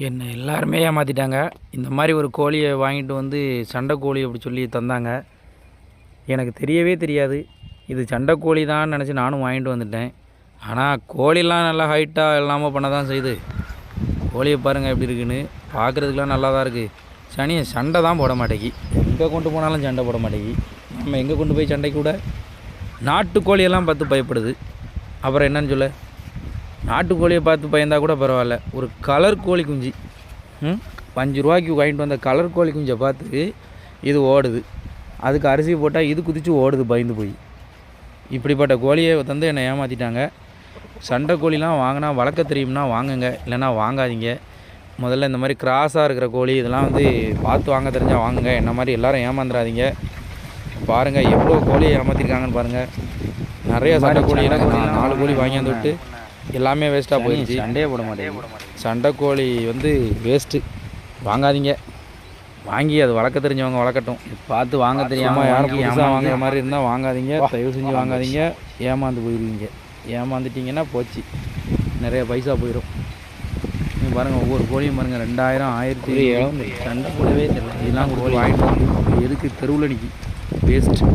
என்னை எல்லாருமே ஏமாற்றிட்டாங்க. இந்த மாதிரி ஒரு கோழியை வாங்கிட்டு வந்து சண்டை கோழி அப்படி சொல்லி தந்தாங்க. எனக்கு தெரியவே தெரியாது. இது சண்டை கோழி தான் நினச்சி நானும் வாங்கிட்டு வந்துட்டேன். ஆனால் கோழிலாம் நல்லா ஹைட்டாக இல்லாமல் பண்ண தான் செய்யுது. கோழியை பாருங்கள் எப்படி இருக்குன்னு. பார்க்குறதுக்குலாம் நல்லா தான் இருக்குது. சண்டை தான் போட மாட்டேங்கி. எங்கே கொண்டு போனாலும் சண்டை போட மாட்டேங்கி. நம்ம எங்கே கொண்டு போய் சண்டைக்கு கூட நாட்டுக்கோழியெல்லாம் பார்த்து பயப்படுது. அப்புறம் என்னன்னு சொல்ல, நாட்டுக்கோழியை பார்த்து பயந்தா கூட பரவாயில்ல. ஒரு கலர் கோழி குஞ்சு 5 ரூபாய்க்கு வாங்கிட்டு வந்த கலர் கோழி குஞ்சை பார்த்து இது ஓடுது. அதுக்கு அரிசி போட்டால் இது குதித்து ஓடுது பயந்து போய். இப்படிப்பட்ட கோழியை தந்து என்னை ஏமாற்றிட்டாங்க. சண்டை கோழிலாம் வாங்கினா வளர்க்க தெரியும்னா வாங்குங்க, இல்லைன்னா வாங்காதீங்க. முதல்ல இந்த மாதிரி கிராஸாக இருக்கிற கோழி இதெல்லாம் வந்து பார்த்து வாங்க தெரிஞ்சால் வாங்குங்க. என்ன மாதிரி எல்லோரும் ஏமாந்துடாதீங்க. பாருங்கள் எவ்வளோ கோழியை ஏமாற்றிருக்காங்கன்னு பாருங்கள். நிறைய சண்டை கோழி எனக்கு 4 கோழி வாங்கியாந்து விட்டு எல்லாமே வேஸ்ட்டாக போயிடுச்சு. சண்டையே போட மாட்டேன். சண்டை கோழி வந்து வேஸ்ட்டு. வாங்காதீங்க. வாங்கி அது வளர்க்க தெரிஞ்சவங்க வளர்க்கட்டும். பார்த்து வாங்க தெரியாமல் யாரும் புதுசாக வாங்குற மாதிரி இருந்தால் வாங்காதீங்க. தயவு செஞ்சு வாங்காதீங்க. ஏமாந்து போயிடுவீங்க. ஏமாந்துட்டிங்கன்னா போச்சு, நிறைய பைசா போயிடும். நீங்கள் பாருங்கள் ஒவ்வொரு கோழியும் பாருங்கள் 2000 1700 சண்டை போடவே தெரியல. இதெல்லாம் கோழி வாங்கிட்டு வந்து எதுக்கு தெருவில் நிற்கி வேஸ்ட்டு.